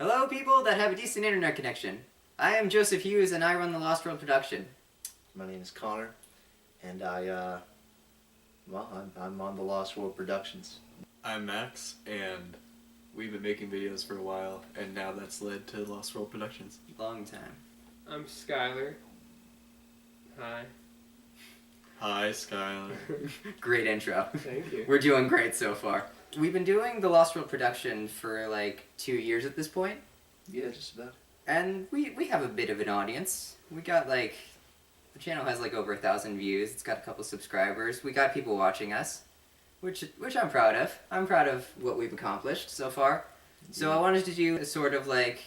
Hello, people that have a decent internet connection. I am Joseph Hughes, and I run the Lostworld production. My name is Connor, and I'm on the Lostworld Productions. I'm Max, and we've been making videos for a while, and now that's led to Lostworld Productions. Long time. I'm Skylar. Hi. Hi, Skylar. Great intro. Thank you. We're doing great so far. We've been doing the Lostworld production for like 2 years at this point, Yeah, just about. and we have a bit of an audience. We got like, the channel has like over 1,000 views. It's got a couple subscribers. We got people watching us, which I'm proud of. I'm proud of what we've accomplished so far. So Yeah. I wanted to do a sort of like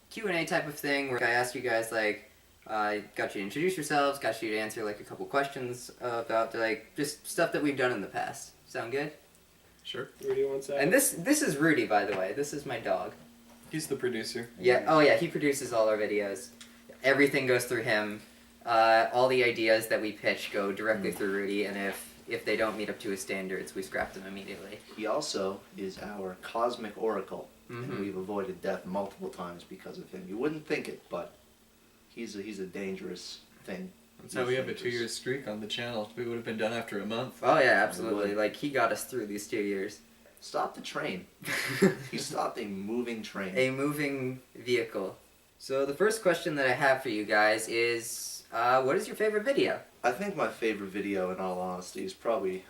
Q&A type of thing where I asked you guys like, got you to introduce yourselves, got you to answer like a couple questions about like just stuff that we've done in the past. Sound good? Sure. Rudy wants that. And this is Rudy, by the way. This is my dog. He's the producer. Yeah. Oh yeah, he produces all our videos. Everything goes through him. All the ideas that we pitch go directly through Rudy, and if they don't meet up to his standards, we scrap them immediately. He also is our cosmic oracle, Mhm. and we've avoided death multiple times because of him. You wouldn't think it, but he's a dangerous thing. That's how we have a 2-year streak on the channel. We would have been done after a month. Oh yeah, absolutely. Like he got us through these 2 years. Stop the train. He stopped a moving train. A moving vehicle. So the first question that I have for you guys is, what is your favorite video? I think my favorite video, in all honesty, is probably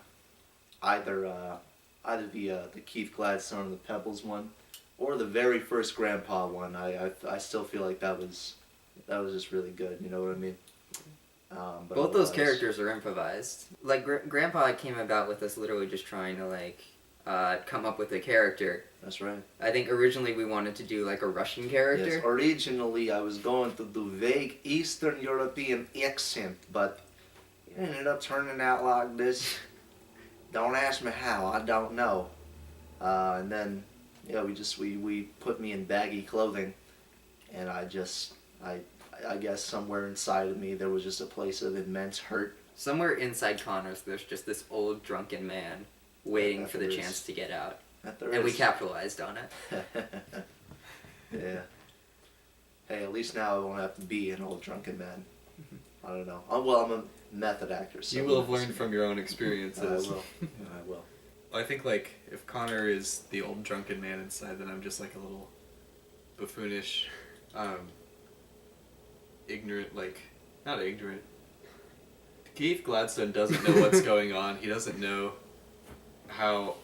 either the Keith Gladstone and the Pebbles one, or the very first Grandpa one. I still feel like that was just really good. You know what I mean? But Both those otherwise- characters are improvised. Like Grandpa came about with us literally just trying to like come up with a character. That's right. I think originally we wanted to do like a Russian character. Yes, originally I was going to do vague Eastern European accent, but it ended up turning out like this. Don't ask me how, I don't know. And then, yeah, we put me in baggy clothing, and I guess somewhere inside of me there was just a place of immense hurt. Somewhere inside Connor's, there's just this old drunken man waiting for the There is. chance to get out, That there and we is. capitalized on it. Yeah. Hey, at least now I won't have to be an old drunken man. I don't know. Well, I'm a method actor, so You will have learned from your own experiences. I will. I will. I think, like, if Connor is the old drunken man inside, then I'm just like a little buffoonish, ignorant, like, not ignorant. Keith Gladstone doesn't know what's going on. He doesn't know how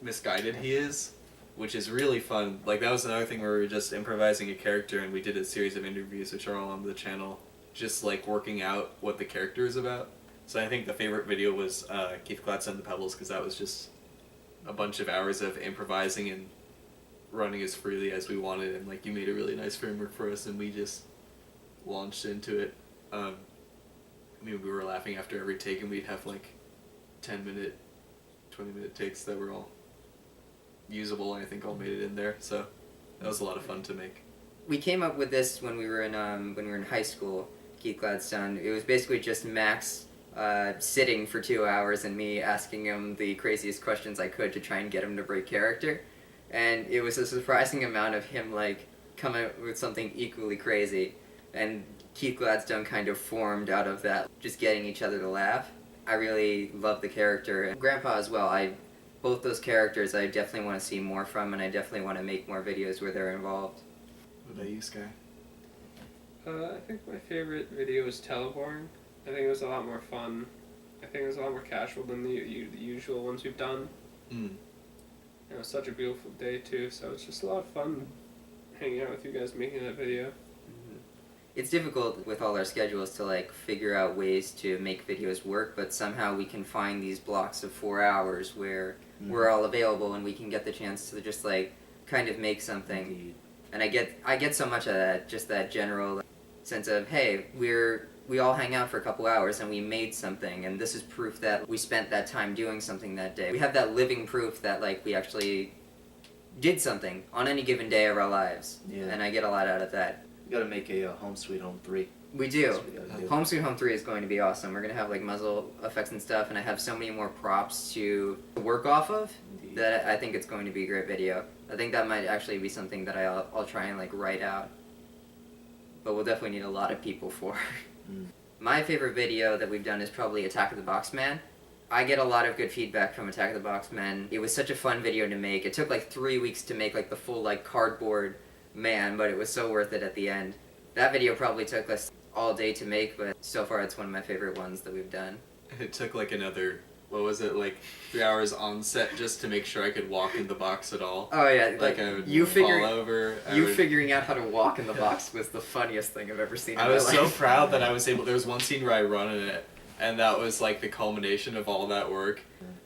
misguided he is, which is really fun. Like, that was another thing where we were just improvising a character, and we did a series of interviews, which are all on the channel, just, like, working out what the character is about. So I think the favorite video was Keith Gladstone and the Pebbles, because that was just a bunch of hours of improvising and running as freely as we wanted, and, like, you made a really nice framework for us, and we just launched into it. I mean, we were laughing after every take, and we'd have, like, 10-minute, 20-minute takes that were all usable, and I think all made it in there, so that was a lot of fun to make. We came up with this when we were in high school. Keith Gladstone. It was basically just Max sitting for 2 hours and me asking him the craziest questions I could to try and get him to break character, and it was a surprising amount of him like coming up with something equally crazy, and Keith Gladstone kind of formed out of that, just getting each other to laugh. I really love the character, and Grandpa as well. Both those characters I definitely want to see more from, and I definitely want to make more videos where they're involved. What about you, Sky? I think my favorite video was Teleborn. I think it was a lot more fun. I think it was a lot more casual than the usual ones we've done. It was such a beautiful day too, so it's just a lot of fun hanging out with you guys making that video. It's difficult with all our schedules to like figure out ways to make videos work, but somehow we can find these blocks of 4 hours where we're all available and we can get the chance to just like kind of make something. Indeed. And I get so much of that, just that general sense of, hey, we all hang out for a couple hours and we made something, and this is proof that we spent that time doing something that day. We have that living proof that like we actually did something on any given day of our lives. Yeah. And I get a lot out of that. We gotta make a Home Sweet Home 3. We do. That's what we gotta do. Home Sweet Home 3 is going to be awesome. We're going to have like muzzle effects and stuff, and I have so many more props to work off of. Indeed. that I think it's going to be a great video. I think that might actually be something that I'll try and like write out. But we'll definitely need a lot of people for. My favorite video that we've done is probably Attack of the Boxman. I get a lot of good feedback from Attack of the Boxman. It was such a fun video to make. It took like 3 weeks to make like the full like cardboard man, but it was so worth it at the end. That video probably took us all day to make, but so far it's one of my favorite ones that we've done. It took like another, what was it, like 3 hours on set just to make sure I could walk in the box at all. Oh yeah, Like I would you fall over. figuring out how to walk in the box was the funniest thing I've ever seen in I my was so life. proud that I was able, there was one scene where I run in it, and that was like the culmination of all that work.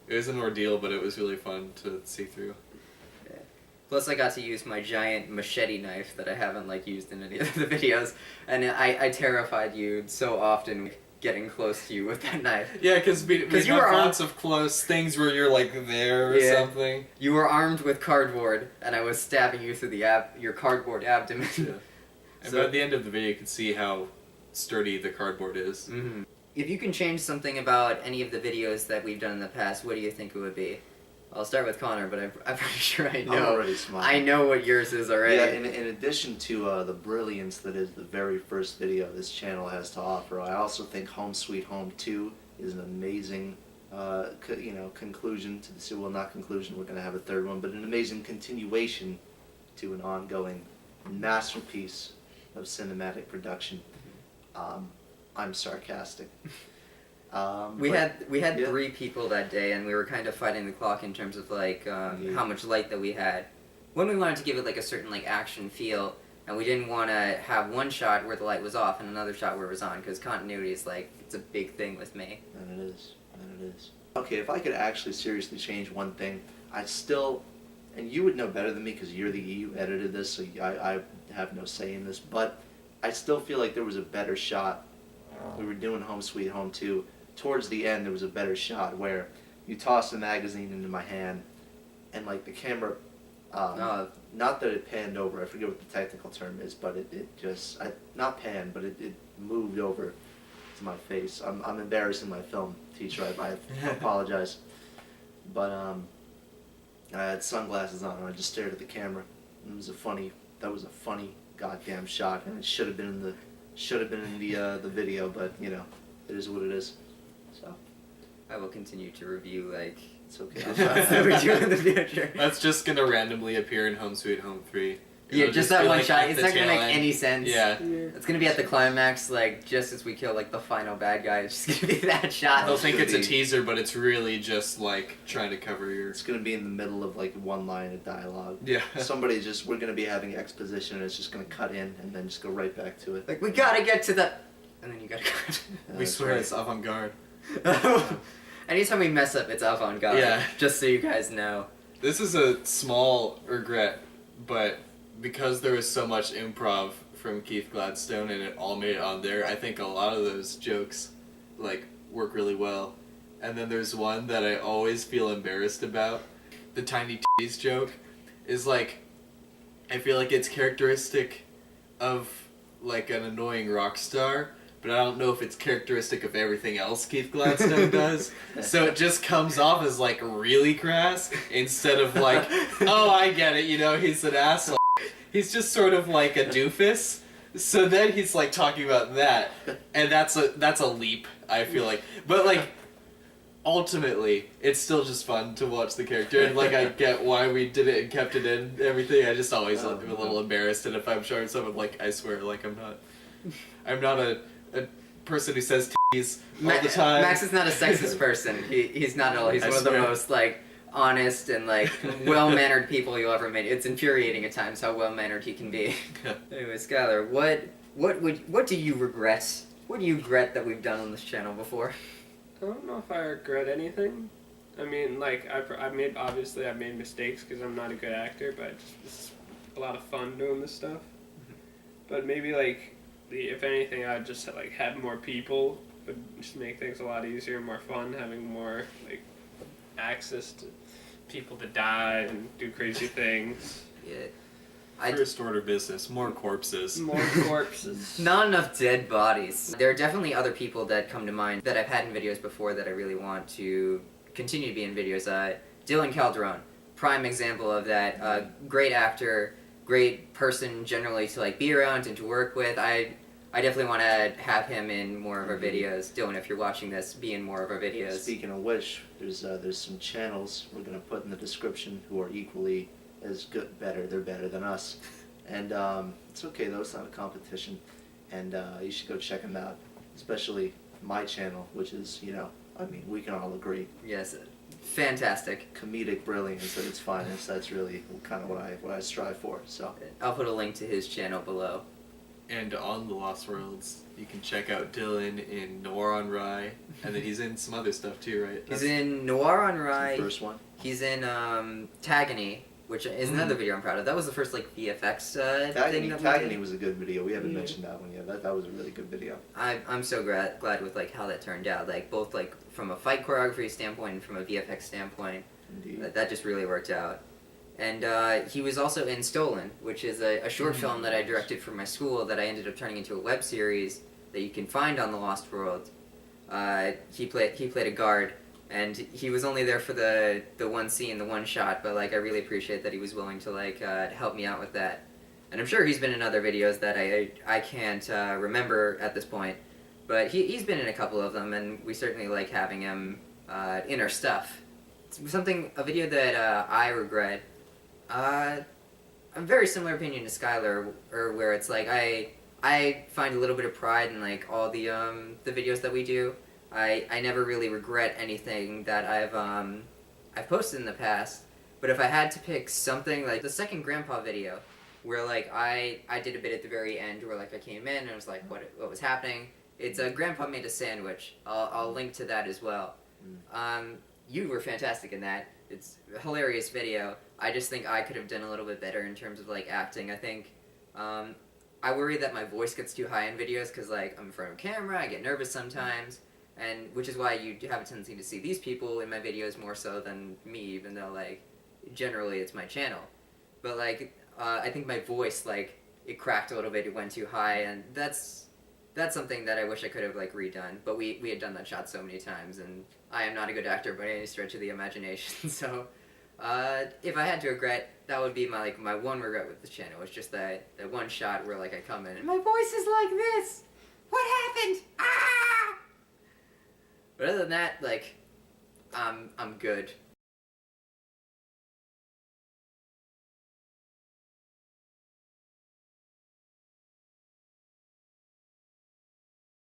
It was an ordeal, but it was really fun to see through. Plus I got to use my giant machete knife that I haven't like used in any of the videos, and I terrified you so often getting close to you with that knife. Yeah, because we you have were lots of close things where you're like there or Yeah. something. You were armed with cardboard, and I was stabbing you through the your cardboard abdomen. Yeah. And So- by the end of the video, you can see how sturdy the cardboard is. Mm-hmm. If you can change something about any of the videos that we've done in the past, what do you think it would be? I'll start with Connor, but I'm pretty sure I I'm know. already smiling. I know what yours is already. Yeah, in addition to the brilliance that is the very first video this channel has to offer, I also think Home Sweet Home 2 is an amazing, conclusion to the well, not conclusion. We're going to have a third one, but an amazing continuation to an ongoing masterpiece of cinematic production. I'm sarcastic. We had yeah. 3 people that day, and we were kind of fighting the clock in terms of like how much light that we had. When we wanted to give it like a certain like action feel, and we didn't want to have one shot where the light was off and another shot where it was on, because continuity is like it's a big thing with me. And it is. And it is. Okay, if I could actually seriously change one thing, I still, and you would know better than me because you edited this, so I have no say in this, but I still feel like there was a better shot. We were doing Home Sweet Home 2. Towards the end, there was a better shot where you tossed the magazine into my hand, and like the camera, not that it panned over, I forget what the technical term is, but it just, not panned, but it moved over to my face. I'm embarrassing my film teacher, I apologize. But I had sunglasses on and I just stared at the camera. And that was a funny goddamn shot, and it should have been in the video, but you know, it is what it is. So I will continue to review like it's okay. shots that we do in the future. That's just gonna randomly appear in Home Sweet Home 3. Yeah, It'll just that be, one like, shot. at It's the not gonna tail make end. any sense. Yeah. It's gonna be at the climax, like just as we kill like the final bad guy. It's just gonna be that shot. They'll think gonna it's a be- teaser, but it's really just like trying to cover your. It's gonna be in the middle of like one line of dialogue. Yeah. We're gonna be having exposition, and it's just gonna cut in and then just go right back to it. Like we gotta get to the, and then you gotta cut. We That's swear right. it's avant-garde. Anytime we mess up, it's avant-garde. Yeah. Just so you guys know. This is a small regret, but because there was so much improv from Keith Gladstone and it all made it on there, I think a lot of those jokes like work really well. And then there's one that I always feel embarrassed about. The tiny titties joke is like, I feel like it's characteristic of like an annoying rock star, but I don't know if it's characteristic of everything else Keith Gladstone does. So it just comes off as like really crass instead of like, oh, I get it, you know, he's an asshole. He's just sort of like a doofus. So then he's like talking about that, and that's a leap, I feel like. But like, ultimately, it's still just fun to watch the character, and like I get why we did it and kept it in and everything. I just always am a little embarrassed, and if I'm showing someone, like I swear, like I'm not a person who says titties all the time. Max is not a sexist person. He's not at all. He's I one of the swear. most like honest and like well-mannered people you'll ever meet. It's infuriating at times how well-mannered he can be. Anyway, Skylar, what do you regret? What do you regret that we've done on this channel before? I don't know if I regret anything. I mean, like I've made mistakes because I'm not a good actor, but it's a lot of fun doing this stuff. But maybe like if anything, I'd just like have more people would just make things a lot easier and more fun. Having more like access to people to die and do crazy things. Yeah. First order business, more corpses. More corpses. Not enough dead bodies. There are definitely other people that come to mind that I've had in videos before that I really want to continue to be in videos. Dylan Calderon. prime example of that. Great actor, great person generally to like be around and to work with. I definitely want to have him in more of our videos. Dylan, if you're watching this, be in more of our videos. Speaking of which, there's some channels we're gonna put in the description who are equally as good, better. They're better than us, and it's okay though. It's not a competition, and you should go check them out. Especially my channel, which is, I mean, we can all agree, Yes, fantastic. comedic brilliance at its finest. That's really kind of what I strive for. So I'll put a link to his channel below. And on the Lost Worlds, you can check out Dylan in Noir on Rye, and then he's in some other stuff too, right? He's in Noir on the Rye. first one. He's in Tagany, which is another video I'm proud of. That was the first like VFX thing that we Tagany did. was a good video. We haven't mentioned that one yet. That was a really good video. I'm so glad with like how that turned out. Like both like from a fight choreography standpoint and from a VFX standpoint. Indeed. That just really worked out. And he was also in Stolen, which is a short film that I directed for my school that I ended up turning into a web series that you can find on the Lost World. He played a guard, and he was only there for the one scene, the one shot. But like I really appreciate that he was willing to like help me out with that. And I'm sure he's been in other videos that I can't remember at this point. But he's been in a couple of them, and we certainly like having him in our stuff. It's a video that I regret. I'm very similar opinion to Skylar, or where it's like I find a little bit of pride in like all the videos that we do. I never really regret anything that I've posted in the past. But if I had to pick something, like the second Grandpa video, where like I did a bit at the very end where like I came in and I was like what was happening. It's Grandpa made a sandwich. I'll link to that as well. You were fantastic in that. It's a hilarious video. I just think I could have done a little bit better in terms of like acting. I think I worry that my voice gets too high in videos because like I'm in front of a camera, I get nervous sometimes, and which is why you have a tendency to see these people in my videos more so than me, even though like generally it's my channel. But like I think my voice like it cracked a little bit, it went too high, and that's something that I wish I could have like redone. But we had done that shot so many times, and I am not a good actor by any stretch of the imagination. So if I had to regret, that would be my one regret with the channel. It's just that one shot where like I come in and my voice is like this. What happened? Ah! But other than that, like I'm good.